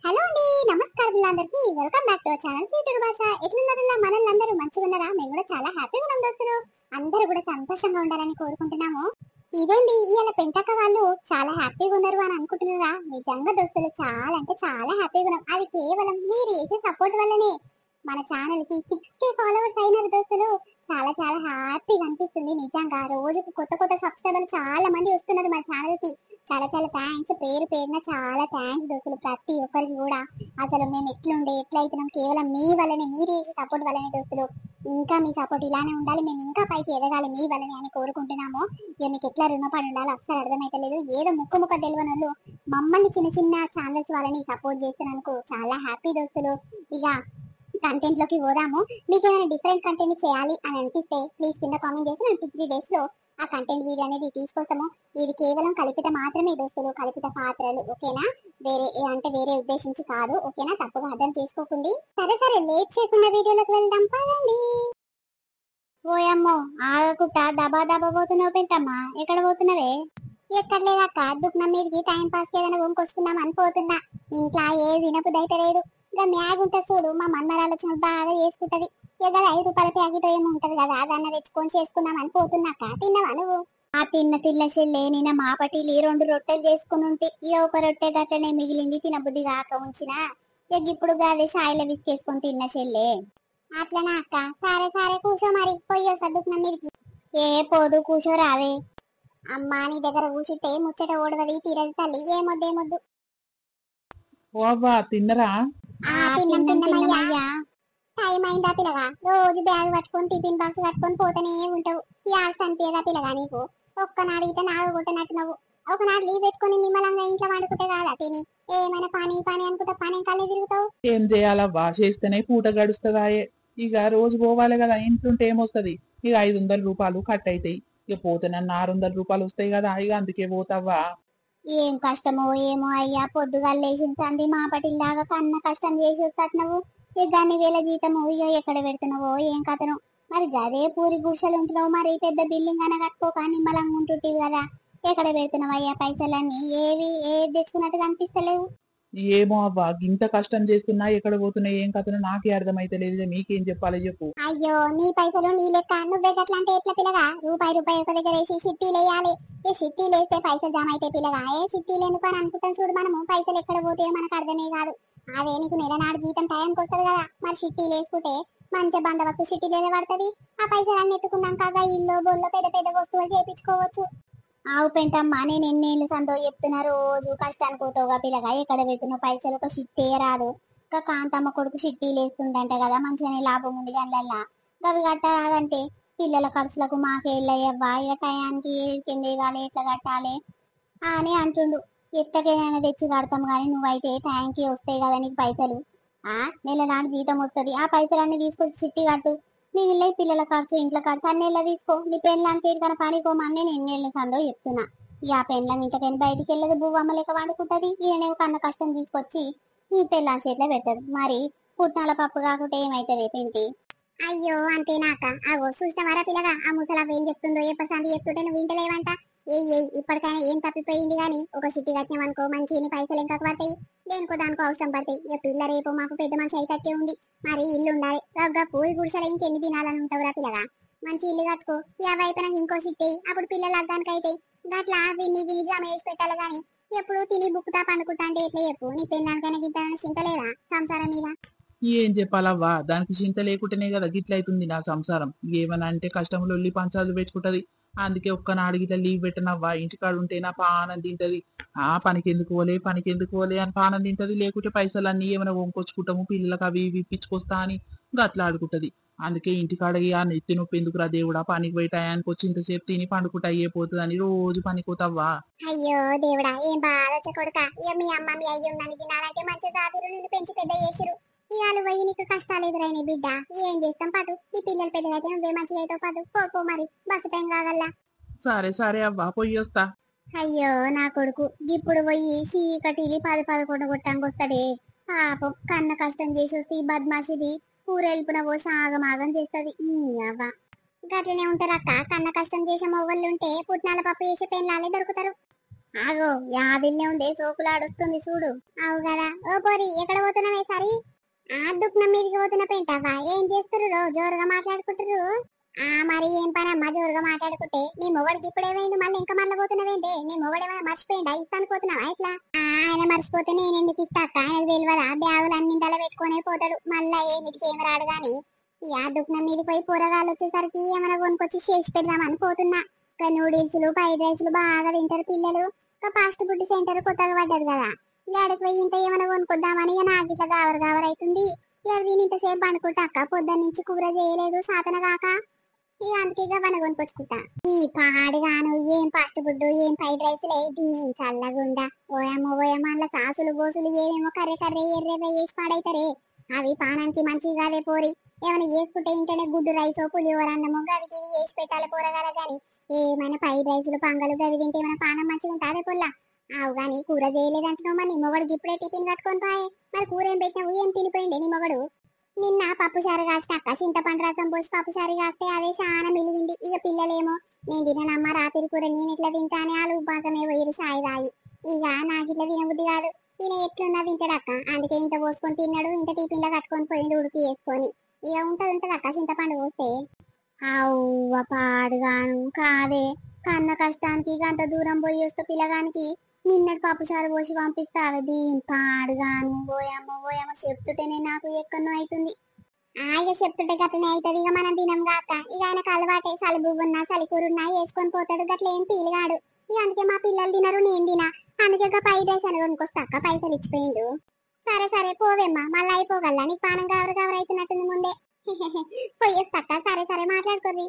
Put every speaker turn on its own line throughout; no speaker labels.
Hello అండి, నమస్కారం అందరికి. Welcome back to our channel seater భాష. ఎట్లున్నారల్లా మనల్లందరూ మంచిగా ఉన్నారా? మేము కూడా చాలా హ్యాపీగా ఉన్నాం దోస్తులు. అందరూ కూడా సంతోషంగా ఉండాలని కోరుకుంటున్నాము. ఇదండి ఇవాళ పెంటక్క వాళ్ళు చాలా హ్యాపీగా ఉన్నారు అని అనుకుంటున్నారా? నిజంగా దోస్తులు చాలా అంటే చాలా హ్యాపీగా ఉన్నాం. అది కేవలం మీరు చేసే సపోర్ట్ వల్లనే. మన ఛానల్ కి 6K ఫాలోవర్స్ అయినారు దోస్తులు. చాలా చాలా హ్యాపీగా అనిపిస్తుంది. నిజంగా రోజుకు కొత్త కొత్త సబ్స్క్రైబర్లు చాలా మంది వస్తున్నారు మన ఛానల్ కి. చాలా చాలా థ్యాంక్స్, పేరు పేరున చాలా థ్యాంక్స్ దోస్తులు ప్రతి ఒక్కరికి కూడా. అసలు మేము ఎట్లుండే ఎట్లయితున్నాం కేవలం మీ వల్లనే, మీరు చేసే సపోర్ట్ వల్లనే దోస్తులు. ఇంకా మీ సపోర్ట్ ఇలానే ఉండాలి, మేము ఇంకా పైకి ఎదగాలి మీ వల్లనే అని కోరుకుంటున్నాము. ఇక మీకు ఎట్లా రుణపడి ఉండాలో అస్సలు అర్థమైతలేదు. ఏదో ముక్క తెలియని వాళ్ళు మమ్మల్ని చిన్న చిన్న ఛానల్స్ వాళ్ళని సపోర్ట్ చేస్తున్నందుకు చాలా హ్యాపీ దోస్తులు. ఇక కంటెంట్ లోకి పోదాము. మీకు ఏమైనా డిఫరెంట్ కంటెంట్ చేయాలి అని అనిపిస్తే ప్లీజ్ కింద కామెంట్ చేసి నేను 2-3 days లో ఆ కంటెంట్ వీడియో అనేది తీసుకొస్తాము. ఇది కేవలం కల్పిత మాత్రమే దోస్తులు, కల్పిత పాత్రలు, ఓకేనా? వేరే ఉద్దేశించి కాదు, ఓకేనా? తప్పుగా అర్థం చేసుకోకండి. సరే సరే, లేట్ చేయకుండా వీడియోలోకి వెళ్దాం పదండి. ఓయమ్మో, ఆగకుండా దబా దబా పోతున్నావు పెంటమ్మా. ఎక్కడ పోతున్నావే? ఎక్కడ లేదక్క, దుఃఖం మీదకి టైం పాస్ ఏదైనా కొనుక్కొచ్చుకుందాం అని పోతున్నా. ఇంట్లో ఏ వినపు దయట లేదు. ఇంకా మ్యాగ్ ఉంటుంది చూడు, మా మన్మరాలు వచ్చిన బాగా చేసుకుంటది. ఏదో 5 రూపాయల ప్యాకెట్ ఏమో ఉంటది కదా, అదన్న తెచ్చుకొని చేసుకుందాం అని పోతున్నాక. తిన్నావా నువ్వు? ఆ తిన్న చెల్లె, నిన్న మాపటిలి 2 రొట్టెలు చేసుకుని ఉంటే ఇక ఒక రొట్టె గట్లనే మిగిలింది, తినబుద్ధి కాక ఉంచిన. ఇక ఇప్పుడు అదే షాయిలో విసికేసుకొని తిన్న చెల్లె. అట్లనా అక్క? సరే సరే, కూర్చో మరి. పోయో సర్దుకున్న మీరికి. ఏ పోదు, కూర్చోరావే. అమ్మా, నీ దగ్గర కూర్చుంటే ముచ్చట ఓడవది తీరది తల్లి. ఏమొద్దు.
ఓ అవ్వా, తిన్నరా?
తిన్నమయ్యా. టైం అయిందా పిల్లగా? రోజు బ్యాగ్ పట్టుకొని టిఫిన్ బాక్స్ కట్టుకొని పోతూనే ఉంటావు. ఈ హాస్ట్ అనిపించదా పిల్లగా నీకు? ఒక్కనాడు ఇట నాగ కొట్టనట్టు నువ్వు. ఒకనాడు లీవ్ పెట్టుకొని నిమ్మలంగా ఇంట్లో వండుకుంటే కాదా తిని? ఏమైనా పని అనుకుంటా పని కాలే తిరుగుతావు.
ఏం చేయాలవ్వా, చేస్తేనే పూట గడుస్తుందాయే. ఇక రోజు పోవాలి కదా, ఇంట్లుంటే ఏమొస్తుంది? ఇక 500 రూపాయలు కట్ అవుతాయి. ఇక పోతేనన్న 600 రూపాయలు వస్తాయి కదా, ఇక అందుకే పోతావా.
ఏం కష్టమో ఏమో అయ్యా, పొద్దుగా లేచిన తండ్రి మాపటిలాగా కన్న కష్టం చేసి వస్తాడు నువ్వు. ఇక దాన్ని వేల జీతము ఇక ఎక్కడ పెడుతున్నావో ఏం కథను. మరి గదే పూరి గుడిసెలు ఉంటున్నావు, మరి పెద్ద బిల్డింగ్ అన కట్టుకోక నిమ్మలంగా ఉంటుంటివి కదా. ఎక్కడ పెడుతున్నావు అయ్యా పైసలన్నీ? ఏది తెచ్చుకున్నట్టుగా అనిపిస్తలేవు.
ఏమో అవ్వా, ఇంత కష్టం చేస్తున్నా ఎక్కడ పోతున్నా ఏం కథనో నాకే అర్థమైతలేదు. మీకేం చెప్పాలి చెప్పు.
అయ్యో, నీ పైసలు నీ లెక్క నువ్వే గట్లా అంటే ఎట్లా పిల్లగా? రూపాయి ఒక దగ్గర వేసి సిట్టీలు వేయాలి. ఈ సిట్టీలు వేస్తే పైసలు జమ అయితే పిల్లగా. ఏ సిట్టీలు ఎందుకు అని అనుకుంటాం చూడు మనము. పైసలు ఎక్కడ పోతాయో మనకు అర్థమే కాదు. అదే నీకు నెలనాడు జీతం టైంకి వస్తుంది కదా, మరి సిట్టీలు వేసుకుంటే మంచి బందవకు సిట్టీలు పడుతుంది. ఆ పైసలన్నీ ఎత్తుకున్నాక ఇల్లు బొల్లో పెద్ద పెద్ద వస్తువులు చేయించుకోవచ్చు. ఆవు పెంటమ్మా, నేను ఎన్నేళ్ళు సంతో చెప్తున్నా, రోజు కష్టానికి పోతావుగా పిల్లగా. ఎక్కడ పెడుతున్నావు పైసలు? ఒక సిట్టే రాదు. ఇంకా కాంతమ్మ కొడుకు సిట్టీలు వేస్తుండంట కదా, మంచిగానే లాభం ఉంది దానివల్ల. గవి కట్టాలంటే పిల్లల ఖర్చులకు మాకే వెళ్ళయ్యవ్వా. ఇక టయానికి కింద ఇవ్వాలి, ఎట్లా కట్టాలి అని అంటుండు. ఎట్టకైనా తెచ్చి కడతాం కానీ నువ్వైతే టైంకి వస్తాయి కదా నీకు పైసలు. నెల నాడు జీతం వస్తుంది, ఆ పైసలన్నీ తీసుకొచ్చి చిట్టి కట్టు. మిగిలిన పిల్లల ఖర్చు, ఇంట్లో ఖర్చు అన్నేళ్ళ తీసుకో. నీ పెళ్ళానికి ఏడికైనా పనికోమని నేను ఎన్నేళ్ళ సందో చెప్తున్నా. ఇక ఆ పెళ్ళం ఇంటకైనా బయటికి వెళ్ళదు, బువ్వమ్మ లెక్క వండుకుంటది. ఈయనే కన్న కష్టం తీసుకొచ్చి ఈ పెళ్ళాం చేతిలో పెట్టదు. మరి పుట్నాల పప్పు కాకుంటే ఏమైతుంది పెంటి? అయ్యో అంతేనాక. అగో చూసినవారా పిల్లగా, ఆ ముసలవ్వ ఏం చెప్తుందో? ఎప్పటిసారి చెప్తుంటే నువ్వు వింటలేవంట. ఇప్పటికైనా ఏం తప్పిపోయింది గాని ఒక సిట్టి కట్టినాం అనుకో, మంచి పైసలు ఇంకా పడతాయి. దేనికో దానికో అవసరం పడతాయి. ఇక పిల్ల రేపు మాకు పెద్ద మనిషి అయితే ఉంది, మరి ఇల్లు ఉండాలి. గగ్గ పూరి గుడిసెలు ఇంకెన్ని దినాలని ఉంటావురా పిల్లగా? మంచి ఇల్లు కట్టుకో. ఈ అయిపోయినాక ఇంకో సిట్టి, అప్పుడు పిల్లలు అద్దానికి అయితే గట్లా విని జమ వేసి పెట్టాలి గాని ఎప్పుడు తిని బుక్కుతా పండుకుంటా అంటే ఎట్లా చెప్పు? నీ పెళ్ళానికైనా గింత చింతలేదా సంసారం మీద?
ఏం చెప్పాలవ్వా, దానికి చింత లేకుంటేనే కదా గిట్లయితుంది నా సంసారం. ఏమన్నా అంటే కష్టంలో వెళ్ళి పంచాలు పెట్టుకుంటది. అందుకే ఒక్కనాడు గిట్ల లీవ్ పెట్టనవ్వా. ఇంటికాడు ఉంటే నా పానం తింటది. పనికి ఎందుకు పోలే అని పానం తింటది. లేకుంటే పైసలన్నీ ఏమైనా వంకొచ్చుకుంటాము, పిల్లలకు అవి ఇవి ఇప్పించుకొస్తా అని గట్లా ఆడుకుంటది. అందుకే ఇంటికాడ నెత్తి నొప్పి ఎందుకురా దేవుడా, పనికి పోయి టయానికి వచ్చి ఇంతసేపు తిని పండుకుంటా అయిపోతుంది అని రోజు పనికోతావా.
అయ్యో దేవుడా, ఏం బాధ కొడుక. ఇక మీ అమ్మ మీ అయ్యి ఉన్నది తినాలంటే మంచి సాబీరు నిన్ను పెంచి పెద్ద చేసిరు. ఇవాళ పోయి నీకు కష్టాలు ఎదురైనాయి బిడ్డ. ఏం చేస్తాం పటు. ఈ పిల్లలు పెద్దగా అయితే నువ్వే మంచిగా అయితే పటు. పో మరి, బస్సు టైం కాగల్లా.
సరే అవ్వా, పోయి వస్తా.
అయ్యో నా కొడుకు, ఇప్పుడు పోయి చీకటిది 10-11 కొట్టానికి వస్తాడే. పాపం కన్న కష్టం చేసి వస్తే ఈ బద్మాషిది ఊరెళ్ళిపోయిన పోసి ఆగమాగం చేస్తుంది. అవ్వ గట్లనే ఉంటారు అక్క. కన్న కష్టం చేసే మొగళ్ళుంటే పుట్నాల పప్పు చేసే పెళ్ళాలే దొరుకుతారు. ఆగో యాదిల్నే ఉండే సోకులాడొస్తుంది చూడు. అవు కదా. ఓ పోరి, దుఃఖం మీదకి పోతున్న పెంటావా ఏం చేస్తుర్రు జోరుగా మాట్లాడుకుంటారు మరి ఏం పని అమ్మా జోరుగా మాట్లాడుకుంటే నీ మొగడికి ఇప్పుడేమైంది మళ్ళీ ఇంకా మళ్ళీ పోతున్నావేంటి నీ మొగడు ఏమైనా మర్చిపోయిందా ఇస్తాను పోతున్నావా ఇట్లా ఆయన మర్చిపోతే నేను ఎందుకు ఇస్తా అక్క ఆయనకు తెలియదా బ్యాగులు అన్ని ఇంతలో పెట్టుకునే పోతాడు మళ్ళా ఏమిటికి ఏమి రాడు గాని ఆ దుఃఖం మీద పోయి కూరగాయలు వచ్చేసరికి ఏమైనా కొనుక్కొచ్చి చేసి పెడదామని పోతున్నా ఇంకా నూడిల్స్ ఫ్రైడ్ రైస్లు బాగా తింటారు పిల్లలు ఇంకా ఫాస్ట్ ఫుడ్ సెంటర్ కొత్తగా పడ్డది కదా ఏడకి పోయి ఇంత ఏమైనా కొనుక్కొద్దామని ఇక నాకు ఇట్లా గావర అవుతుంది దీని ఇంతసేపు అనుకుంటా అక్క పొద్దున్న నుంచి కూర చేయలేదు సాతన కాక ఇక అందుకే ఇక వన కొనుక్కొచ్చుకుంటా ఈ పాడుగాను ఏం ఫాస్ట్ ఫుడ్ ఏం ఫ్రైడ్ రైస్ లేదు చల్లగుండా ఓయమ్మ అందులో సాసులు బోసులు ఏమేమో కర్రే ఎర్రే వేసి పాడైతారే అవి పానానికి మంచిది కాదే పోరి ఏమైనా చేసుకుంటే ఇంటనే గుడ్డు రైస్ పులిహోర అన్నమో గవికి ఇవి వేసి పెట్టాలి కూరగాయల గాని ఏమైనా ఫ్రైడ్ రైసులు పంగలు గవి తింటే ఏమైనా పానం మంచిగా ఉంటుందే పొల్ల అవు గాని కూర చేయలేదంటున్నావు మరి నీ మొగడు ఇప్పుడే టిఫిన్ కట్టుకొని పోయి మరి కూర ఏం పెట్టినావు ఏం తినిపోయింది నీ మొగడు నిన్న పప్పుచారు కాసినక్క చింతపండు రసం పోసి పప్పుచారు కాస్తే అదే చాలా మిలిగింది ఇక పిల్లలేమో నేను తిననమ్మ రాత్రి కూర నేను ఇట్లా తింటానే వాళ్ళు ఉపాసమే పోయిరు సాయి రాయి ఇక నాకు ఇట్లా తినబుద్ధి కాదు ఈయన ఎట్లున్నా తింటాడు అక్క అందుకే ఇంత పోసుకొని తిన్నాడు ఇంత టిఫిన్ లో కట్టుకొని పోయిండు ఉడిపి వేసుకొని ఇక ఉంటది అక్క చింతపండు పోస్తే అవ్వ పాడుగాను కాదే కన్న కష్టానికి అంత దూరం పోయి వస్తే పిల్లగానికి నిన్నటి పప్పుచారు పోసి పంపిస్తావే దీని పాడుగాను పోయమ్మ చెప్తుంటేనే నాకు ఎక్కడో అవుతుంది ఇక చెప్తుంటే గట్లనే అవుతుంది ఇక మనం తినం కాక ఇక ఆయనకు అలవాటే సలిబువ్వున్నా సలికూరున్నా వేసుకొని పోతాడు గట్ల ఏం పీలుగాడు ఇక అందుకే మా పిల్లలు తినరు నేను తినా అందుకే ఫ్రైడ్ రైస్ అని కొనుక్కొస్తాక పైసలు ఇచ్చిపోయిండు సరే పోవేమ్మా మళ్ళీ అయిపోగల్లా నీకు పానం గవర అవుతున్నట్టుంది ముందే పోయేస్తాక సరే మాట్లాడుకోర్రి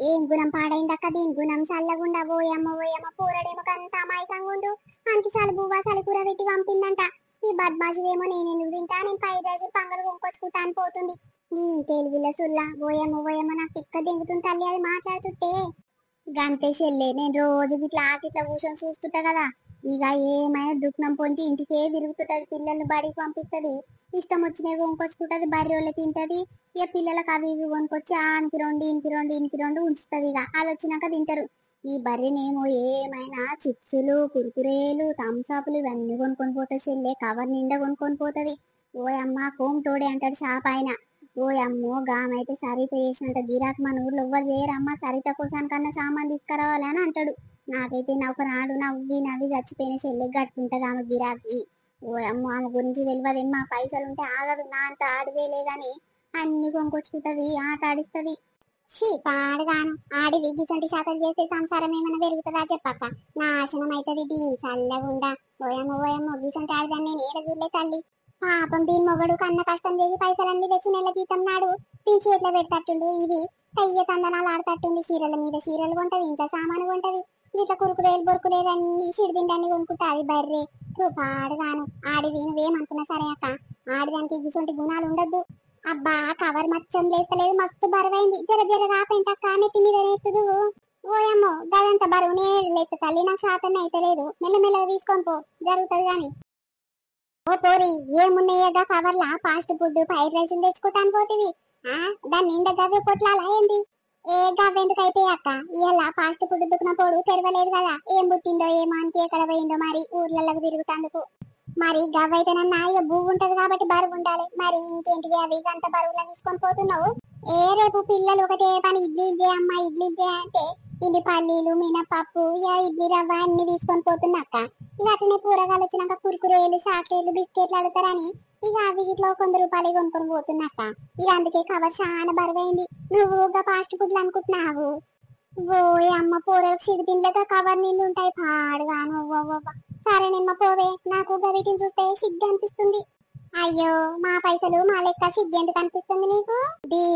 ఏం గుణం పాడైందక్క దీని గుణం చల్లగుండా ఓయమ్మ పూరడేమో కంత అమాయకంగా ఉండు అంకి సలుబువ్వ సలికూర పెట్టి పంపిందంట ఈ బద్మాషిదేమో నేను ఎందుకు తింటా నేను ఫ్రైడ్ రైస్ పంగలు కొనుక్కొచ్చుకుంటా అని పోతుంది దీని తెలుగులో సుల్లా ఓయమ్మ నాకు తిక్క దెంగుతుంది తల్లి అది మాట్లాడుతుంటే గంతే చెల్లె నేను రోజు గిట్లా కూర్చొని చూస్తుంటా కదా ఇక ఏమైనా దుఃఖం పొంచి ఇంటికే తిరుగుతుంటది పిల్లల్ని బడికి పంపిస్తుంది ఇష్టం వచ్చినవి కొనుక్కొచ్చుకుంటది బర్రె వాళ్ళు తింటది ఇక పిల్లలకు అవి ఇవి కొనుక్కొచ్చి ఇంకి రెండు ఉంచుతుంది ఇక వాళ్ళు వచ్చినాక తింటారు ఈ బర్రెనేమో ఏమైనా చిప్సులు కురుకురేలు థమ్సాపులు ఇవన్నీ కొనుక్కొని పోతుంది చెల్లె కవర్ నిండా కొనుక్కొని పోతుంది ఓయమ్మ కోమ్ తోడే అంటాడు షాప్ ఆయన ఓయమ్మో గామైతే సరిత చేసినంత గిరాక్ మన ఊర్లో ఎవ్వరు చేయరమ్మా సరిత కోసం కన్నా సామాన్ తీసుకురావాలి అని అంటాడు నాకైతే ఒకనాడు నవ్వి చచ్చిపోయిన చెల్లె గట్టుంటది ఆమె గిరాకీ ఓ అమ్మ ఆమె గురించి తెలియదేమ్మా పైసలు ఉంటే ఆగదు నా అంత ఆడిదే లేదని అన్ని కొనుక్కొచ్చుకుంటది ఆట ఆడిస్తుంది పాడుగాను ఆడి గిసంటి శాతం చేస్తే సంసారం ఏమైనా పెరుగుతుందా చెప్పక్క నాశనం అవుతుంది దీని చల్లగుండా ఓయమ్మ గిసంటి ఆడిదాన్ని నేను ఏడగులే తల్లి పాపం దీని మొగడు కన్న కష్టం చేసి పైసలన్నీ తెచ్చి నెల జీతం నాడు దీని చేతిలో పెట్టట్టుండు ఇది అయ్య తందనాలు ఆడతట్టుంది చీరల మీద చీరలు కొంటది ఇంట్లో సామాను కొంటది ఇట్లా బొరుకులేలు అన్ని సిడిదిండి కొనుక్కుంటాది బర్రె పాడుగాను ఆడిది నువ్వేమనుకున్నా సరే అక్క ఆడిదానికి ఇటువంటి గుణాలు ఉండద్దు అబ్బా కవర్ మచ్చం లేస్తలేదు మస్తు బరువైంది జర రాపెంటక్క నెత్తి మీద ఎత్తుదు ఓయమ్మో గదంత బరువు నేను లేస్తు తల్లి నాకు శాతం అయితే లేదు మెల్లమెల్లగా తీసుకొని పో జరుగుతుంది గాని ఓ పోరి ఏమున్నాయగా కవర్లా ఫాస్ట్ ఫుడ్ ఫ్రైడ్ రైస్ తెచ్చుకోటానికి పోతివి దాని నిండా గవ్వే పొట్లాలా ఏంది ఏ గవ్వెందుకైతే అక్క ఇలా ఫాస్ట్ ఫుడ్ దుకున పోడు తెరవలేదు కదా ఏం పుట్టిందో ఏమో అంటే ఎక్కడ పోయిందో మరి ఊర్లలోకి తిరుగుతందుకు మరి గవ్వైతేనన్నా ఇక భూమి ఉంటది కాబట్టి బరువు ఉండాలి మరి ఇంకేంటివి అవి అంత బరువులా తీసుకొని పోతున్నావు రేపు పిల్లలు ఒకటే పని ఇడ్లీ అమ్మా ఇడ్లీ అంటే ఇది పల్లీలు మినపప్పు ఇడ్లీ రవ్వ అన్ని తీసుకొని పోతున్నాక్క ఇక అట్లనే కూరగాయలు వచ్చినాక కురుకురేలు చాక్లెట్లు బిస్కెట్లు అడుగుతారని ఇక అవి ఇట్లా 100 రూపాయలు కొనుక్కొని పోతున్నాక్క ఇక అందుకే కవర్ చాలా బరువైంది నువ్వు ఫాస్ట్ ఫుడ్లు అనుకుంటున్నావు ఓ అమ్మ పూరకు సిడి తిండ్లతో కవర్ నిండి ఉంటాయి పాడుగాను సరే నిమ్మ పోవే నాకు వీటిని చూస్తే సిగ్గు అనిపిస్తుంది అయ్యో మా పైసలు మా లెక్క సిగ్గు ఎందుకు అనిపిస్తుంది నీకు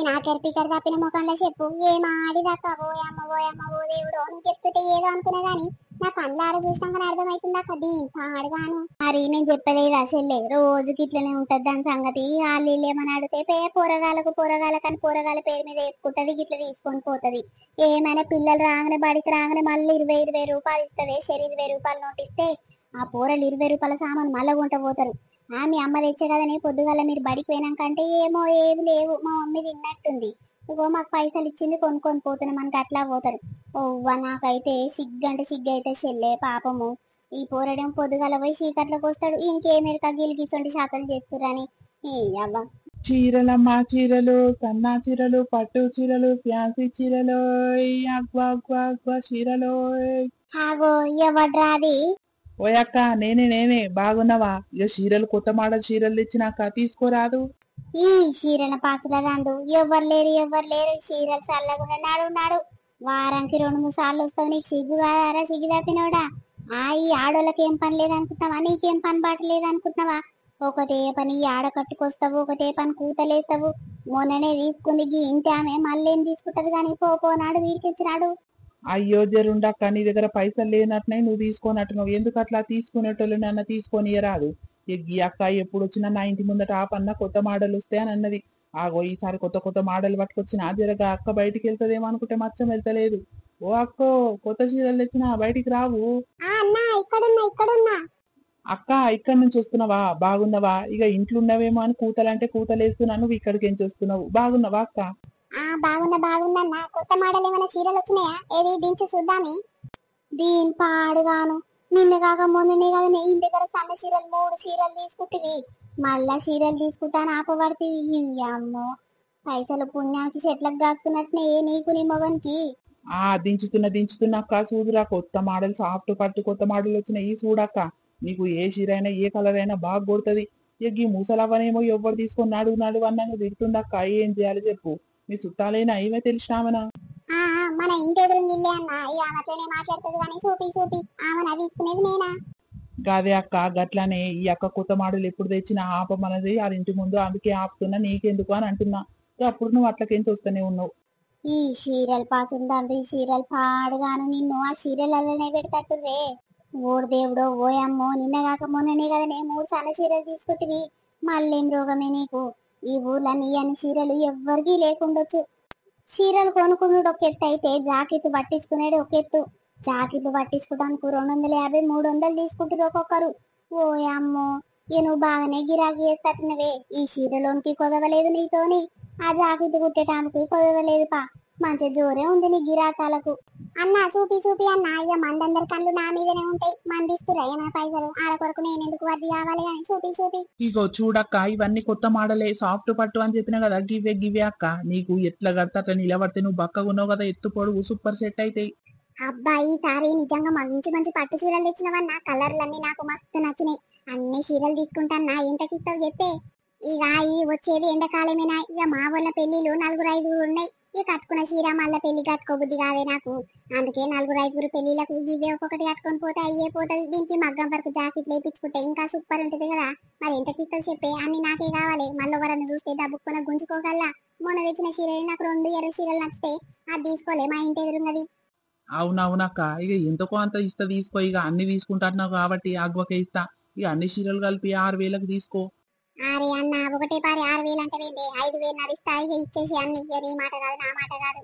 నాకెర్ పికర్ తప్పిన ముఖంలో చెప్పు ఏం ఆడిదాకా ఓయమ్మ ఓ దేవుడు నువ్వు చెప్తుంటే ఏదో అనుకున్నా గాని నా కళ్ళార చూసినాక అర్థమవుతుందా దీని పాడుగాను మరి నేను చెప్పలేదు అసలే రోజుకి ఇట్లనే ఉంటది దాని సంగతి వాళ్ళు ఏమని అడిగితే పోరగాలకని పోరగాల పేరు మీద చెప్పుకుంటది ఇట్లా తీసుకొని పోతది ఏమైనా పిల్లలు రాగానే బడికి రాగానే మళ్ళీ 20 రూపాయలు ఇస్తుంది షరీ 20 రూపాయలు నోటిస్తే ఆ పోరలు 20 రూపాయల సామాన్ మళ్ళా కొంట పోతారు మీ అమ్మ తెచ్చే కదనే పొద్దుగాల మీరు బడికి పోయినాకంటే ఏమో ఏమి లేవు మా మమ్మీ తిన్నట్టుంది ఇగో మాకు పైసలు ఇచ్చింది కొనుక్కొని పోతున్నాం మనకి అట్లా పోతారు నాకైతే సిగ్గు అయితే చెల్లే పాపము ఈ పోరడేమో పొద్దుగాల పోయి చీకట్లోకి వస్తాడు ఇంకేమేరక గిలిగిచ్చండి శాతలు చేస్తురని ఈ అవ్వ
చీరలమ్మా చీరలు, సన్నా చీరలు, పట్టు చీరలు, ఫ్యాన్సీ చీరలు, అగ్వా అగ్వా అగ్వా చీరలు.
ఆగో ఎవడ్రా అది?
ఓయక్క నేనే బాగున్నావా? ఇక చీరలు కొత్త మోడల్ చీరలు తెచ్చినాక తీసుకోరాదు.
ఈ చీరల పాసుల రండు ఎవ్వరు లేరు చీరలు చల్లకుండా నాడు వారానికి 2-3 సార్లు వస్తావు. నీకు సిగ్గు కాదారా? సిగ్గు తప్పినోడా? ఈ ఆడోళ్ళకి ఏం పని లేదనుకుంటున్నావా? నీకేం పని బాట లేదనుకుంటున్నావా? ఒకటే పని ఆడ కట్టుకొస్తావు, ఒకటే పని కూతలేస్తావు. మొన్ననే తీసుకుంది గీ ఇంటి ఆమె, మళ్ళీ ఏం తీసుకుంటది కానీ పోనాడు వీడికిచ్చినాడు.
అయ్యో జరుండక్క, నీ దగ్గర పైసలు లేనట్టున్నాయి, నువ్వు తీసుకోనట్టున్నావు. ఎందుకు అట్లా? తీసుకునేటోళ్ళు నన్ను తీసుకొని రాదు. ఈ అక్క ఎప్పుడు వచ్చినా నా ఇంటి ముందట ఆపన్న కొత్త మోడల్ వస్తాయి అని అన్నది. ఆగో ఈసారి కొత్త కొత్త మోడల్ పట్టుకొచ్చిన జరగా అక్క బయటికి వెళ్తదేమో అనుకుంటే మచ్చం వెళ్తలేదు. ఓ అక్కో, కొత్త చీరలు తెచ్చినా బయటికి రావు.
అన్నా ఇక్కడున్నా.
అక్క ఇక్కడి నుంచి వస్తున్నావా? బాగున్నావా? ఇక ఇంట్లో ఉన్నవేమో అని కూతలంటే కూతలేస్తున్నావు, నువ్వు ఇక్కడికి ఏం చేస్తున్నావు? బాగున్నావా అక్క?
బాగున్నా. కొత్త మోడల్ ఏమైనా చీరలు వచ్చినాయా? ఏది దించి చూద్దామి. దీని పాడుగాను నిన్ను కాక మొన్ననే కదా నీ ఇంటి దగ్గర సన్న చీరలు 3 చీరలు తీసుకుంటివి. మళ్ళా చీరలు తీసుకుంటాను ఆపబడితివి. అమ్మో, పైసలు పుణ్యానికి చెట్లకు కాస్తున్నట్టునే నీకు నీ మొగనికి.
దించుతున్నా అక్క చూదురా, కొత్త మోడల్ సాఫ్ట్ పట్టు కొత్త మోడల్ వచ్చినాయి చూడక్క. నీకు ఏ చీర అయినా ఏ కలర్ అయినా బాగా కొడుతుంది. ఇక ఈ ముసలవ్వనేమో ఎవ్వరు తీసుకొని నడువు అన్నాను తిడుతుందక్క. ఏం చేయాలి చెప్పు? మీ చుట్టాలైనా ఏమే తెలిసినామనా?
మన ఇంటి ఎదురు ఇల్లే అన్న, ఇక ఆమెతోనే మాట్లాడుతుంది కానీ చూపి ఆమె తీసుకునేది నేనా?
గాదే అక్క, గట్లనే ఈ అక్క కొత్త మోడల్ ఎప్పుడు తెచ్చినా ఆపమన్నది ఆ ఇంటి ముందు, అందుకే ఆపుతున్నా, నీకెందుకు అని అంటున్నా. అప్పుడు నువ్వు అట్లకేంచి వస్తూనే ఉన్నావు.
ఈ చీరలు పాసుందండి, ఈ చీరలు పాడుగాను నిన్ను ఆ చీరలనే పెడతట్టురే. ఓడు దేవుడో ఓయమ్మో, నిన్న కాక మొన్ననే కదనే 3 సన్న చీరలు తీసుకుంటివి. మళ్ళేం రోగమే నీకు? ఈ ఊర్లో నీ అన్ని చీరలు ఎవ్వరికీ లేకుండొచ్చు. చీరలు కొనుక్కున్నాడు ఒక ఎత్తు అయితే జాకెట్ పట్టించుకునేది ఒక ఎత్తు. జాకెట్లు పట్టించుకోవడానికి 250 300 తీసుకుంటారు ఒక్కొక్కరు. ఓయమ్మో, ఇక నువ్వు బాగానే గిరాకీ చేస్తట్టున్నవే. ఈ చీరలోనికి కొదవలేదు నీతోని, ఆ జాకెట్ కుట్టేటానికి కొదవలేదు పా. మంచి జోరే ఉంది నీ గిరాకాలకు. అన్నా చూపి అన్న, ఇక మందందరి కళ్ళు నా మీదనే ఉంటాయి. మందిస్తురా ఏమైనా పైసలు? ఆడ కొరకు నేను ఎందుకు వడ్డీ కావాలి అని చూపి.
ఇగో చూడక్క, ఇవన్నీ కొత్త మోడలే, సాఫ్ట్ పట్టు అని చెప్పినా కదా. గివే అక్క, నీకు ఎట్లా కడతా అట్లా నిలబడితే నువ్వు బక్కగా ఉన్నావు కదా, ఎత్తు పొడుగు సూపర్ సెట్ అయితే.
అబ్బా, ఈసారి నిజంగా మంచి పట్టు చీరలు తెచ్చినవన్నా. కలర్లన్నీ నాకు మస్తు నచ్చినాయి. అన్ని చీరలు తీసుకుంటాన్నా. ఎంతకిస్తావు చెప్పే? ఇక ఇది వచ్చేది ఎండాకాలమేనా? ఇక మా వాళ్ళ పెళ్లిలు 4-5 ఉన్నాయి. ఇక కట్టుకున్న చీర మళ్ళీ పెళ్లి కట్టుకోబుద్ది కాదే నాకు. అందుకే 4-5 పెళ్లిలకు ఇవే ఒక్కొక్కటి కట్టుకొని పోతే అయ్యే పోతుంది. దీనికి మగ్గం వరకు జాకెట్లు వేయించుకుంటే ఇంకా సూపర్ ఉంటుంది కదా. మరి ఎంతకిస్తావు చెప్పే? అన్ని నాకే కావాలి. మళ్ళీ ఎవరన్నా చూస్తే డబ్బుక్కున గుంజుకోగల్లా. మొన్న తెచ్చిన చీరలు నాకు 2 ఎర్ర చీరలు నచ్చితే అది తీసుకోలే, మా ఇంటి ఎదురున్నది.
అవునవునక్క, ఇక ఎంతకో అంత ఇస్తా తీసుకో. ఇక అన్ని తీసుకుంటున్నావు కాబట్టి ఆగ్వకే ఇస్తా. ఇక అన్ని చీరలు కలిపి 6,000కి తీసుకో.
అరే అన్న, ఒకటే పారి 6,000 అంటే 5,000 నడిస్తాయి. ఇచ్చేసి అన్ని. నీ మాట కాదు నా మాట కాదు.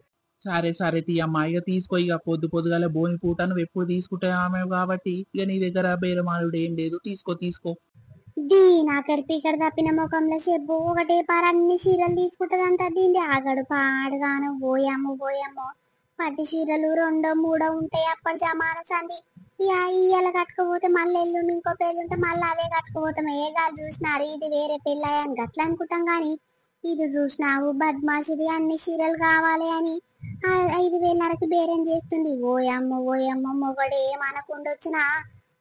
సరే తీయమ్మా, ఇక తీసుకో. ఇక పొద్దుగాల భోని పూట నువ్వు ఎప్పుడు తీసుకుంటావు కాబట్టి ఇక నీ దగ్గర బేరమాడుడు ఏం లేదు. తీసుకో.
నాకరి పీకడ తప్పిన ముఖంలో చెప్పు. ఒకటే పార అన్ని చీరలు తీసుకుంటదంతా. దీన్ని ఆగడు పాడుగాను. పోయమ్మో పట్టి చీరలు 2-3 ఉంటాయి. అప్పటి జమాన సంది. ఇయ్యాల కట్టుకపోతే మళ్ళీ ఎల్లుండి ఇంకో పెళ్ళి ఉంటే మళ్ళీ అదే కట్టుకుపోతాం. ఏ గాలు చూసినారు ఇది వేరే పెళ్ళి అని గట్ల అనుకుంటాం గాని, ఇది చూసినావు బద్మాషిది అన్ని చీరలు కావాలి అని 5,000కి బేరం చేస్తుంది. ఓయమ్మో మొగడు ఏమనకుండొచ్చినా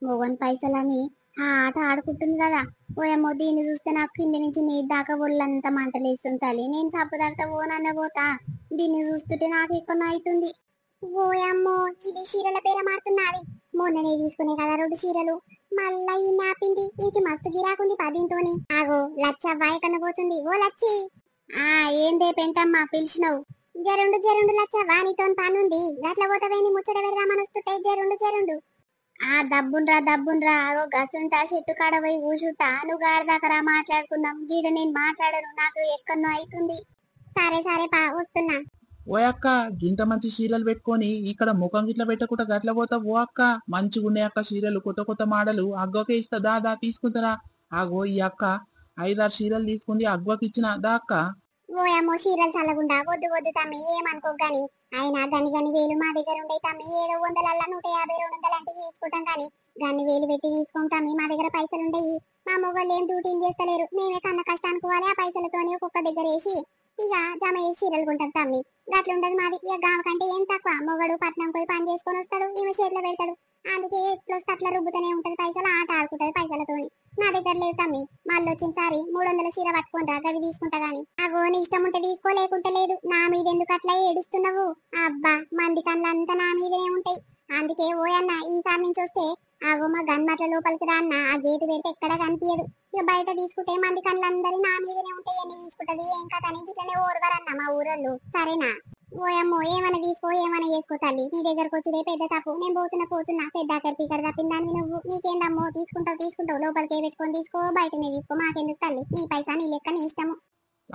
మొగని పైసలని ఆ ఆట ఆడుకుంటుంది కదా. ఓయమ్మో, దీన్ని చూస్తే నాకు కింది నుంచి మీ దాకా ఒళ్ళంతా మంటలేస్తుంది తల్లి. నేను చప్పుదాకా ఓనన్న పోతా. దీన్ని చూస్తుంటే నాకు ఇక్కడ అవుతుంది. ఓయమ్మో, ఇది చీరల పేర మారుతున్నది. మొన్ననే తీసుకునే కదా 2 చీరలు. మళ్ళా ఈ నాపింది. ఇది మస్తు గిరాకుంది 10తోని. ఆగో లచ్చ వాయకన్న పోతుంది. ఓ లచ్చి, ఏందే పెంటమ్మా పిలిచినవు? జరుండు లచ్చ, వానితో పనుంది. గట్ల పోతావేంది? ముచ్చట పెడదామని వస్తుంటే జరుండు. దబ్బున్రా. అగో గసుంటా చెట్టు కాడ పోయి కూసుంటా. నువ్వు గారి దాకా మాట్లాడుకుందాం. గీడ నేను మాట్లాడను, నాకు ఎక్కడో అవుతుంది. సరే పా, వస్తున్నా.
ఓ అక్క, గింత మంచి చీరలు పెట్టుకొని ఇక్కడ ముఖం గిట్ల పెట్టకుండా గట్ల పోతావు? ఓ అక్క, మంచిగున్నాయి అక్క చీరలు, కొత్త మోడలు. అగ్గోకే ఇస్తా, దా తీసుకుంటారా? ఆగో ఈ అక్క 5-6 చీరలు తీసుకుంది, అగ్గోకి ఇచ్చిన దా అక్క.
ఓయమ్మో చీరలు చల్లగుండా వద్దు వద్దు తమ్మి ఏమనుకో గాని. అయినా గని వేలు మా దగ్గర ఉండే తమ్మి ఏదో 100 150 200 అంటే తీసుకుంటాం కానీ గన్ని వేలు పెట్టి తీసుకోం తమ్మి. మా దగ్గర పైసలు ఉండయి. మా మొగళ్ళు ఏం డ్యూటీలు చేస్తలేరు. మేమే కన్న కష్టానికి పోవాలి. ఆ పైసలతోనే ఒక్కొక్క దగ్గర వేసి ఇక జమ చేసి చీరలు కొంటాం తమ్మి. గట్లుంటది మాది. ఇక గామ కంటే ఏం తక్కువ. మొగడు పట్నం పోయి పని చేసుకొని వస్తాడు, ఈమె చేతిలో పెడతాడు. అందుకే ఎట్లా వస్తే అట్లా రుబ్బుతూనే ఉంటది. పైసలు ఆట ఆడుకుంటది పైసలతోని. నా దగ్గర లేవు తమ్మి. మళ్ళీ వచ్చినసారి 300 చీర పట్టుకొని రా, గవి తీసుకుంటా గాని. అగో నీ ఇష్టం ఉంటే తీసుకో, లేకుంటే లేదు. నా మీద ఎందుకు అట్లా ఏడుస్తున్నావు? అబ్బా మంది కళ్ళంతా నా మీదనే ఉంటాయి. అందుకే ఓయన్న ఈసారి నుంచి వస్తే ఆగో మా గన్మట్ల లోపలికి రా అన్న. ఆ గేటు పెడితే ఎక్కడా కనిపించదు. ఇక బయట తీసుకుంటే మంది కళ్ళందరూ నా మీదనే ఉంటాయి. ఎన్ని తీసుకుంటది ఏం కథ అని ఇట్లనే ఓర్వరన్న మా ఊరోళ్ళు. సరేనా? ఓయమ్మో ఏమైనా తీసుకో ఏమైనా చేసుకో తల్లి. నీ దగ్గరకు వచ్చేదే పెద్ద తప్పు. నేను పోతున్నా పెద్ద అక్కడికి ఇక్కడ తప్పిందాన్ని నువ్వు. నీకేందమ్మో తీసుకుంటావు లోపలికే పెట్టుకొని తీసుకో, బయటనే తీసుకో. మాకెందుకు తల్లి? నీ పైసా నీ లెక్క నీ ఇష్టము.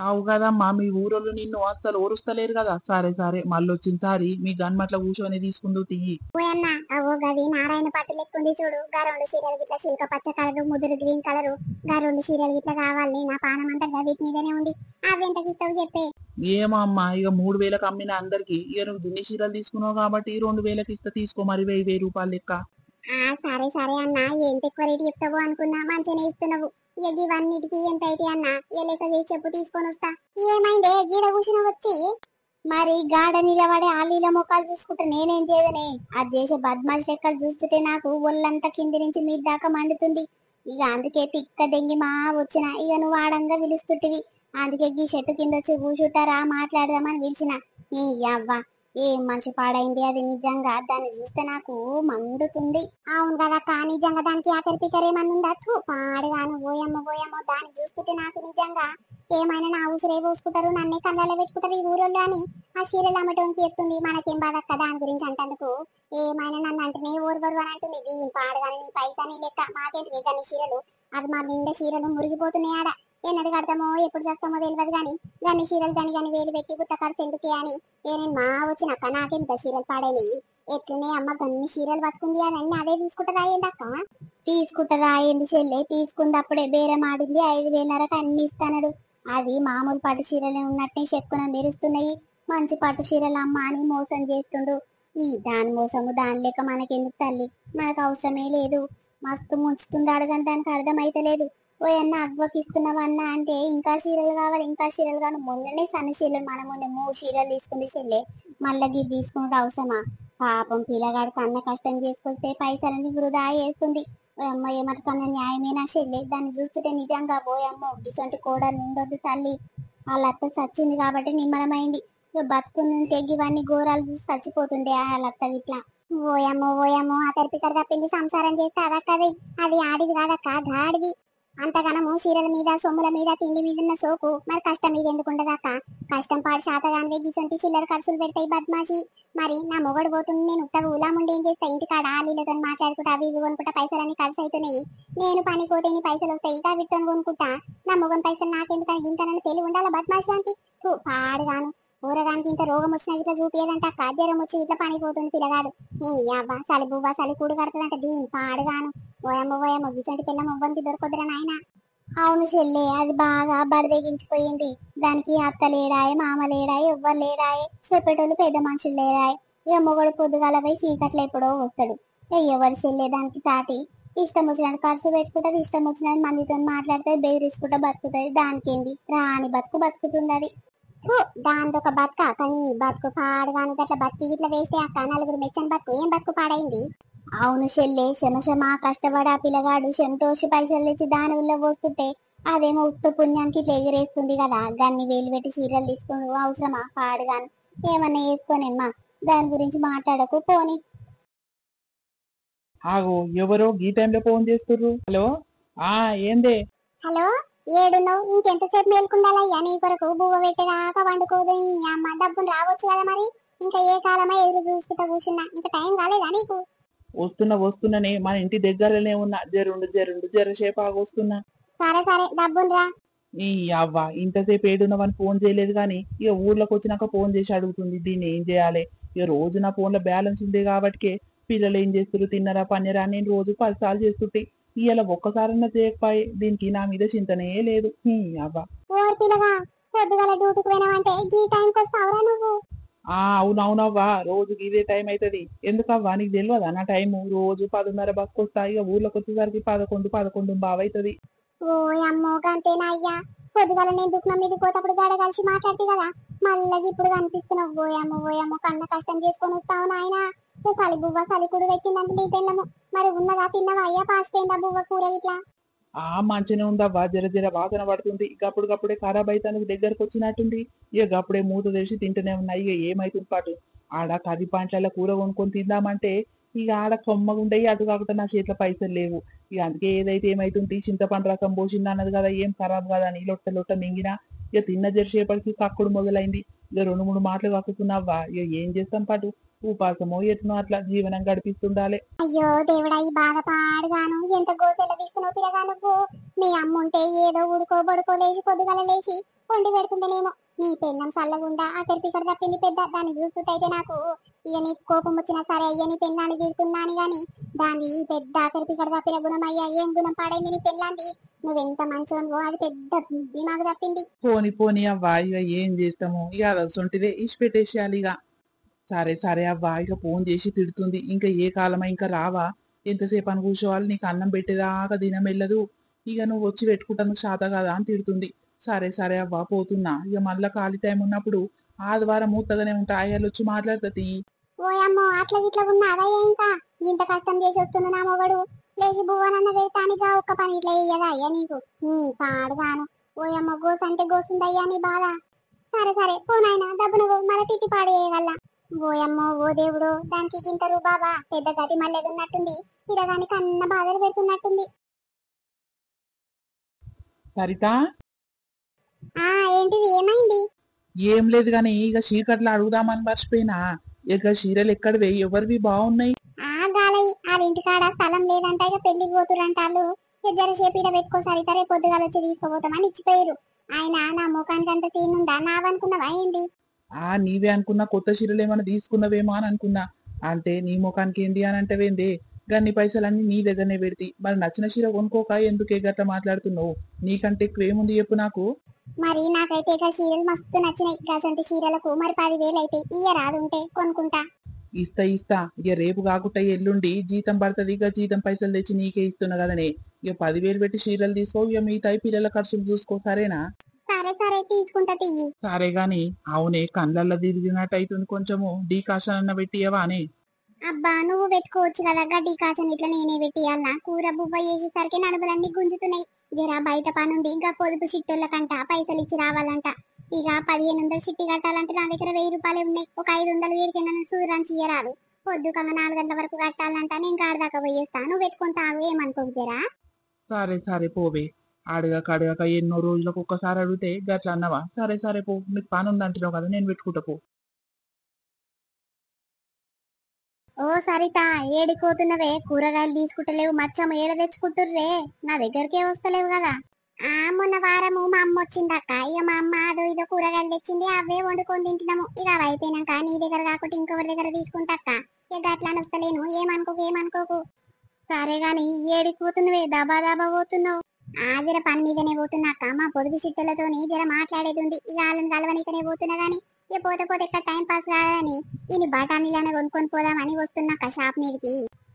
అవు కదమ్మా, మీ ఊరోళ్ళు నిన్ను అస్సలు ఓరుస్తలేరు కదా. సరే సరే, మళ్ళీ వచ్చినసారి మీ గన్మట్ల కూర్చొని తీసుకుంటూ తియ్యి.
ఓయన్న అవో గది నారాయణ పట్టు లెక్కుంది చూడు. గా 2 చీరలు గిట్లా చిలక పచ్చ కలరు, ముదురు గ్రీన్ కలరు. గా 2 చీరలు గిట్లా కావాలి. నా పానం అంతా గవిటి మీదనే ఉంది. అవెంతకి ఇస్తావు చెప్పే.
ఏమో అమ్మా, ఇక 3000కి అమ్మిన అందరికి ఇక నువ్వు దిన్ని చీరలు తీసుకున్నావు కాబట్టి 2000కి ఇస్తా, తీసుకో మరి. 1000 రూపాయలు లెక్క.
సరే సరే అన్న. ఎంత ఎక్కువ రేటు చెప్తావు అనుకున్నా, మంచిగానే ఇస్తున్నావు. ఇక ఇవన్నిటికి ఎంత అయితే అన్న ఏ లెక్క చేసి చెప్పు, తీసుకొని వస్తా. ఏమైందే గీడ కూర్చుని వచ్చి? మరి గాడ నిలబడే ఆలీల ముఖాలు చూసుకుంటే నేనేం చేయదనే? అది చేసే బద్మాష్ లెక్కలు చూస్తుంటే నాకు ఒళ్ళంతా కింది నుంచి మీద దాకా మండుతుంది. ఇక అందుకే తిక్క దెంగి మా వచ్చిన. ఇక నువ్వు ఆడంగా పిలుస్తుంటివి. అందుకే ఈ చెట్టు కింద వచ్చి కూర్చుంటారా మాట్లాడదామని పిలిచిన. నీ అవ్వ ఏం మనిషి పాడైంది అది. నిజంగా దాన్ని చూస్తే నాకు మండుతుంది. అవును కదా నిజంగా దానికి ఆఖరి పికర్ ఏమన్నుందా? పాడుగాను. పోయమ్మో దాన్ని చూస్తుంటే నాకు నిజంగా ఏమైనా నా ఉసిరే పోసుకుంటారు, నన్నే కళ్ళలో పెట్టుకుంటారు ఈ ఊరోళ్ళు అని ఆ చీరలు అమ్మటోనికి చెప్తుంది. మనకేం బాధ కదా దాని గురించి అంటందుకు. ఏమైనా నన్ను అంటేనే ఓర్వరు అని అంటుంది. దీని పాడుగాని నీ పైసా నీ లెక్క మాకేంటి దాని చీరలు. అది మా నిండా చీరలు మురిగిపోతున్నాయి ఆడ. ఎన్నడు కడతామో ఎప్పుడు చేస్తామో తెలియదు కానీ దాన్ని చీరలు దాని వేలు పెట్టి గుత్త ఖర్చు ఎందుకే అని నేను మా వచ్చినాక నాకెంత చీరలు పాడేవి. ఎట్లనే అమ్మ గన్ని చీరలు పట్టుకుంది అని అన్ని అదే తీసుకుంటారా ఏందక్క? తీసుకుంటారా ఏంది చెల్లె? తీసుకున్నప్పుడే బేరం ఆడింది. 5000 అన్ని ఇస్తానడు. అది మామూలు పట్టు చీరలే ఉన్నట్టే చెక్కున మెరుస్తున్నాయి. మంచి పట్టు చీరలు అమ్మ అని మోసం చేస్తుండు. ఈ దాని మోసము దాని లెక్క మనకెందుకు తల్లి? మనకు అవసరమే లేదు. మస్తు ముంచుతుండాడు కానీ దానికి అర్థమైతలేదు. ఓయన్న అవ్వకి ఇస్తున్నావన్నా అంటే ఇంకా చీరలు కావాలి ఇంకా చీరలు కావాలి. మొన్ననే సన్న చీరలు మన ముందే 3 చీరలు తీసుకుంది చెల్లె. మళ్ళీ గిది తీసుకుంటే అవసరమా? పాపం పిల్లగాడు కన్న కష్టం చేసుకొస్తే పైసలని వృధా చేస్తుంది. అమ్మ ఏమటకన్నా న్యాయమేనా చెల్లె? దాన్ని చూస్తుంటే నిజంగా పోయమ్మో ఇటువంటి కోడలు ఉండొద్దు తల్లి. వాళ్ళ అత్త చచ్చింది కాబట్టి నిమ్మలమైంది. బతుకుని తెగి ఇవన్నీ ఘోరాలు చూసి చచ్చిపోతుండే వాళ్ళ అత్త ఇట్లా. ఓయమ్మో అతడి పిక్కర్ తప్పింది. సంసారం చేస్తే అదక్కది. అది ఆడిది కాదక్క గాడిది. అంతగానము చీరల మీద సొమ్ముల మీద తిండి మీద ఉన్న సోకు మరి కష్టం మీద ఎందుకు ఉండదాక? కష్టం పాడు శాతగాని గిసంటి చిల్లర ఖర్చులు పెడతాయి బద్మాషి. మరి నా మొగడు పోతుంది. నేను ఉత్తగా ఉలాముండి ఏం చేస్తా? ఇంటికాడ ఆలీలతో మాట్లాడుకుంటా అవి ఇవి కొనుక్కుంటా పైసలన్నీ ఖర్చు అవుతున్నాయి. నేను పని పోతే పైసలు వస్తాయి. ఇంకా వీటితో కొనుక్కుంటా. నా మొగని పైసలు నాకెందుకని గింతనని పెళ్లి ఉండాలా బద్మాషి దానికి? పాడుగాను. ఊరగానికి ఇంత రోగం వచ్చినా ఇట్లా చూపియదంట. జ్వరం వచ్చి ఇట్లా పనిపోతుంది పిల్లగాడు. నీ అవ్వ చలి బువ్వ చలి కూడు కడుతుందంట. దీని పాడుగాను. ఓయమ్మో గిసంటి పిల్ల మొవ్వనికి దొరకొద్దురా నాయన. అవును చెల్లె, అది బాగా బరిదెగించిపోయింది. దానికి అత్త లేడాయే మామ లేడాయే ఎవ్వరు లేడాయే. చెప్పేటోళ్ళు పెద్ద మనుషులు లేడాయే. ఇక మొగడు పొద్దుగాల పోయి చీకట్లు ఎప్పుడో వస్తాడు. ఎవరు చెల్లె దానికి తాటి ఇష్టం వచ్చినట్టు ఖర్చు పెట్టుకుంటది. ఇష్టం వచ్చినట్టు మందితో మాట్లాడుతుంది. బెదిరించుకుంటా బతుకుతుంది. దానికేంది రాని బతుకు బతుకుతుంది అది. దాంతో బతుక కానీ బతుకు పాడుగాను. గట్ల బతికి ఇట్లా వేస్తే అక్క నలుగురు మెచ్చని బతుకు ఏం బతుకు పాడైంది. అవును చెల్లె, శమశమా కష్టపడి ఆ పిల్లగాడు చెమటోసి పైసలు తెచ్చి దాని వల్ల పోస్తుంటే అదేమో ఉత్త పుణ్యానికి ఇట్లా ఎగిరేస్తుంది కదా. గన్ని వేలు పెట్టి చీరలు తీసుకుని అవసరమా? పాడుగాను. ఏమన్నా వేసుకోనేమ్మా. దాని గురించి మాట్లాడకు పోని.
ఆగో ఎవరో ఈ టైంలో ఫోన్ చేస్తుర్రు. హలో ఏందే?
హలో ఏడున్నావు? ఇంకెంతసేపు మేల్కుండాలయ్యా? నీ కొరకు బువ్వ పెట్టేదాకా వండుకోదు. అమ్మ డబ్బులు రావచ్చు కదా మరి. ఇంకా ఏ కాలమా ఎదురు చూసుకుంటా కూర్చున్నా. ఇంకా టైం కాలేదా నీకు?
వస్తున్ననే మన ఇంటి దగ్గరనే ఉన్నా. జరసేపు ఆగొస్తున్నా.
సరే డబ్బులు రా.
ఈ అవ్వ ఇంతసేపు ఏడున్నావని ఫోన్ చేయలేదు కానీ ఇక ఊర్లోకి వచ్చినాక ఫోన్ చేసి అడుగుతుంది. దీన్ని ఏం చేయాలి? ఇక రోజు నా ఫోన్ లో బ్యాలెన్స్ ఉంది కాబట్టి పిల్లలు ఏం చేస్తారు తిన్నరా పన్నెరా నేను రోజు 10 సార్లు చేస్తుంటే ఇవాళ ఒక్కసారన్నా చేయకపోయి దీనికి నా మీద చింతనే లేదు. అవ్వ
ఓ పిల్లగా పొద్దుగల డ్యూటీకి పోయినావంటే గీ టైంకి వస్తావురా నువ్వు?
అవునవునవ్వా, రోజుకి ఇదే టైం అవుతుంది. ఎందుకవ్వా నీకు తెలియదా నా టైము? రోజు 10:30 బస్కి వస్తా, ఇక ఊర్లోకి వచ్చేసరికి 11 బావైతుంది.
ఓ అమ్మో గంతేనా అయ్యా? పొద్దుగల నేను దుఃఖం మీద పోతప్పుడు గడ కలిసి మాట్లాడితే కదా, మళ్ళీ ఇప్పుడు కనిపిస్తున్నావు. ఓయమ్మో కన్న కష్టం చేసుకొని వస్తావు నాయన. చలి బువ్వ చలికుడు పెట్టిందంటే నీ పిల్లము. మరి ఉన్నదా తిన్నవా అయ్యా? పాసిపోయిందా బువ్వ కూర ఇట్లా?
మంచిగానే ఉందవ్వా, జర జర వాసన పడుతుంది. ఇక అప్పటికప్పుడే ఖరాబ్ అయితానికి దగ్గరకు వచ్చినట్టుంది. ఇక అప్పుడే మూత తెరిచి తింటూనే ఉన్నాయి. ఇక ఏమైతుంది పాటు ఆడ 10 పాయింట్ల కూర కొనుక్కొని తిందామంటే ఇక ఆడ కొమ్మగుండయి, అటు కాకుండా నా చేతిలో పైసలు లేవు. ఇక అందుకే ఏదైతే ఏమైతుంది, చింతపండు రసం పోసింది అన్నది కదా, ఏం ఖరాబ్ కదా అని లొట్ట లొట్ట మింగినా. ఇక తిన్న జరిసేపటికి కక్కుడు మొదలైంది. ఇక 2-3 మాటలు కక్కుతున్నావ్వా. ఇక ఏం చేస్తాం పాటు, ఉపాసమో ఎట్నో అట్లా జీవనం గడిపిస్తుండాలి.
అయ్యో దేవుడా, ఈ బాధ పాడుగాను ఎంత గోసెల తీసుకున్నావు పిల్లగా నువ్వు. మీ అమ్మ ఉంటే ఏదో ఉడుకో బడుకో లేచి పొద్దుగల లేచి వండి పెడుతుంటేనేమో. నీ పెళ్ళం చల్లగుండా అక్కడికి ఇక్కడ తప్పింది పెద్ద. దాన్ని చూస్తుంటైతే నాకు ఇక నీకు కోపం వచ్చినా సరే అయ్యా నీ పెళ్ళాన్ని తీసుకున్నాను గాని, దాన్ని పెద్ద అక్కడికి ఇక్కడ తప్పిన గుణం అయ్యా. ఏం గుణం పాడైంది నీ పెళ్ళాంది? నువ్వెంత మంచోనువో అది పెద్ద దిమాగు తప్పింది.
పోని పోని అవ్వా, ఇక ఏం చేస్తాము, ఇక అదొంటిదే ఇచ్చి పెట్టేసేయాలి ఇక. సరే సరే అవ్వా, ఇక ఫోన్ చేసి తిడుతుంది. ఇంకా ఏ కాలమా, ఇంకా రావా? ఎంతసేపు అని కూర్చోవాలి, నీకు అన్నం పెట్టేదాకా దినం వెళ్ళదు. ఇక నువ్వు వచ్చి పెట్టుకుంటానికి శాత కదా అని తిడుతుంది. సరే సరే అవ్వా పోతున్నా. ఇక మళ్ళా ఖాళీ టైం ఉన్నప్పుడు ఆదివారం మూతగానే ఉంటా, అయ్యాలు వచ్చి మాట్లాడుతుంది.
ఓయమ్మో అట్లా ఇట్లా ఉన్నాదయ్యా ఇంకా? ఇంత కష్టం చేసి వస్తున్నా నా మొగడు లేచి బువ్వనన్న వేయటానిగా ఒక్క పని ఇట్లా వేయదా అయ్యా నీకు? నీ పాడుగాను. ఓయమ్మ గోసు అంటే గోసుందయ్యా నీ బాధ. సరే సరే పోనాయన డబ్బు నువ్వు మళ్ళీ తిట్టి పాడేయగల. ఓయమ్మో ఓ దేవుడు, దానికి గింతరు బాబా పెద్ద గతి మళ్ళీ ఉన్నట్టుంది. పిల్లగానికి అన్న బాధలు పెడుతున్నట్టుంది.
సరిత,
ఏంటిది ఏమైంది?
ఏం లేదు గాని ఇక చీకట్లో అడుగుదామని మర్చిపోయినా. ఇక చీరలు ఎక్కడివి, ఎవరివి బాగున్నాయి?
గాలయ్య వాళ్ళ ఇంటికాడ స్థలం లేదంట, ఇక పెళ్లికి పోతురంట వాళ్ళు. జరసేపు ఇడ పెట్టుకో సరిత, రేపు పొద్దుగాల వచ్చి తీసుకోపోతామని ఇచ్చిపోయారు. ఆయన నా ముఖానికి అంత సీన్ ఉందా? నావనుకున్నావా ఏంది?
నీవే అనుకున్నా, కొత్త చీరలు ఏమైనా తీసుకున్నావేమో అని అనుకున్నా. అంటే నీ ముఖానికి ఏంటి అని అంటవేందే? గన్ని పైసలన్నీ నీ దగ్గరనే పెడితే మరి నచ్చిన చీర కొనుక్కోక ఎందుకే గట్లా మాట్లాడుతున్నావు? నీకంటే ఎక్కువ ఏముంది చెప్పు నాకు.
మరి నాకైతే ఇక చీరలు మస్తు నచ్చినాయి. గసంటి చీరలకు మరి 10,000 అయితే ఇయ్య రాదుంటే కొనుక్కుంటా.
ఇస్తా. ఇక రేపు కాకుండా ఎల్లుండి జీతం పడుతుంది. ఇక జీతం పైసలు తెచ్చి నీకే ఇస్తున్నా కదనే. ఇక 10,000 పెట్టి చీరలు తీసుకో, ఇక మిగతా పిల్లల ఖర్చులు చూసుకో, సరేనా?
సరే సరే తీసుకుంటా తియ్యి.
సరే గాని అవునే, కళ్ళల్లో తిరిగినట్టు అవుతుంది, కొంచెము డీకాషన్ అన్న పెట్టియవా అని.
అబ్బా నువ్వు పెట్టుకోవచ్చు కదా గడ్డి కాచని, ఇట్లా నేనే పెట్టియాలనా? కూర బువ్వ చేసేసరికి నడుములన్నీ గుంజుతున్నాయి. జరా బయట పనుండి ఇంకా పొదుపు చిట్టోళ్ళకంట పైసలు ఇచ్చి రావాలంట. ఇక 1,500 చిట్టి కట్టాలంటే నా దగ్గర 1,000 రూపాయలు ఉన్నాయి. ఒక 500 వీరికైనా సూరాన్ని చేయరాదు. పొద్దు కమ్మ 4 గంటల వరకు కట్టాలంట. నేను కాడదాకా పోయేస్తా, నువ్వు పెట్టుకొని తాగు, ఏమనుకోకు జరా.
సరే పోవే. అడగక ఎన్నో రోజులకు ఒక్కసారి అడిగితే గట్లా అన్నవా? సరే పో, నీకు పని ఉందంటున్నావు కదా, నేను పెట్టుకుంటా పో.
ఓ సరిత, ఏడిపోతున్నవే? కూరగాయలు తీసుకుంటలేవు, మచ్చం ఏడ తెచ్చుకుంటుర్రే? నా దగ్గరకే వస్తలేవు కదా. మొన్న వారము మా అమ్మ వచ్చిందక్క. ఇక మా అమ్మ అదో ఇదో కూరగాయలు తెచ్చింది, అవే వండుకొని తింటున్నాము. ఇక అవి అయిపోయినాక నీ దగ్గర కాకుండా ఇంకొకరి దగ్గర తీసుకుంటాక్క. ఇక అట్లా వస్తలేను, ఏమనుకోకు. సరే గాని ఏడికి పోతున్నవే? దాబా పోతున్నావు? జర పని మీదనే పోతున్నాక్క. మా పొదుపు చిట్టలతోని జర మాట్లాడేది ఉంది. ఇక వాళ్ళని కలవనికనే పోతున్నా గాని ఇక పోతే ఎక్కడ టైం పాస్ కాదని ఇన్ని బఠానీలను కొనుక్కొని పోదామని వస్తున్నాక షాప్ మీదకి.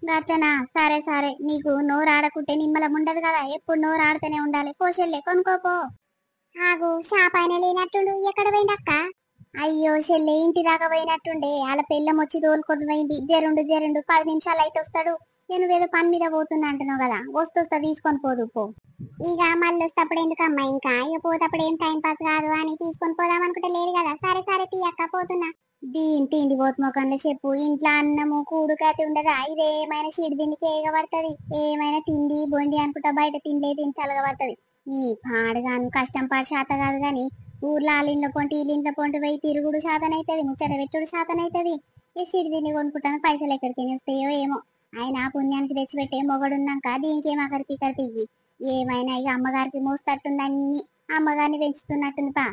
గట్లనా? సరే నీకు నోరు ఆడకుంటే నిమ్మలం ఉండదు కదా, ఎప్పుడు నోరు ఆడుతూనే ఉండాలి. పోషెల్లే కొనుక్కోపో. షాప్ ఆయన లేనట్టుండు, ఎక్కడ పోయిందక్క? అయ్యో చెల్లె ఇంటి దాకా పోయినట్టుండే. వాళ్ళ పెళ్ళం వచ్చి తోలుకొని పోయింది. జరుండు 10 నిమిషాలు అయితే వస్తాడు. నువ్వేదో పని మీద పోతున్నా అంటున్నావు కదా, వస్తా తీసుకొని పోదు పో. ఇక మళ్ళీ వస్తప్పుడు ఎందుకమ్మా ఇంకా? ఇక పోతప్పుడు ఏం టైం పాస్ కాదు అని తీసుకొని పోదాం అనుకుంటే లేదు కదా. సరే తీయక్క పోతున్నా. ఇంటి పోతు మొకంలో చెప్పు. ఇంట్లో అన్నము కూడు కతి ఉండదా? ఇదేమైనా చిడి తిండికి ఏగబడుతుంది. ఏమైనా తిండి బొండి అనుకుంటా బయట తిండి చల్లగబడుతుంది. ఈ పాడుగాను కష్టం పాడు శాత కాదు గాని ఊర్లో వాళ్ళ పొంటి వీళ్ళ పొంటి పోయి తిరుగుడు శాతనైతుంది, ముచ్చట పెట్టుడు శాతనైతుంది. ఈ చిడి తిండి కొనుక్కుంటాను పైసలు ఎక్కడికి వస్తాయో ఏమో. ఆయన పుణ్యానికి తెచ్చిపెట్టే మొగడున్నాక దీనికి ఏం అకరికి ఇయ్యి. ఏమైనా ఇక అమ్మగారికి మోస్తట్టుంది, అన్ని అమ్మగారిని పెంచుతున్నట్టుంది పా.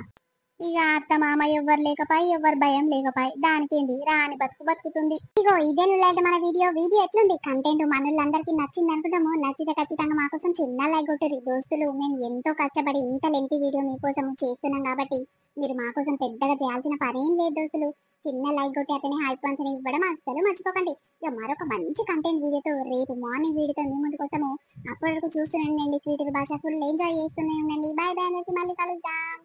ఇక అత్త మామ ఎవ్వరు లేకపాయి ఎవ్వరు భయం లేకపాయి దానికేంది రాని బతుకు బతుకుతుంది. ఇగో ఇదే నువ్వు మన వీడియో ఎట్లుంది కంటెంట్ మనోళ్ళందరికీ నచ్చింది అనుకుంటాము. నచ్చితే ఖచ్చితంగా మా కోసం చిన్న లైక్ కొట్టరు దోస్తులు. మేము ఎంతో కష్టపడి ఇంత లెంత్ వీడియో మీకోసం చేస్తున్నాం కాబట్టి మీరు మా కోసం పెద్దగా చేయాల్సిన పనేం లేదు దోస్తులు. చిన్న లైక్ కొట్టి అతనే హైప్ పంచని ఇవ్వడం అస్సలు మర్చిపోకండి. ఇక మరొక మంచి కంటెంట్ వీడియోతో రేపు మార్నింగ్ వీడియోతో మీ ముందుకు వస్తాము. అప్పటి వరకు చూస్తూనే ఉండండి స్వీటర్ భాష. ఫుల్ ఎంజాయ్ చేస్తూనే ఉండండి. బాయ్ బాయ్, మళ్ళీ కలుద్దాం.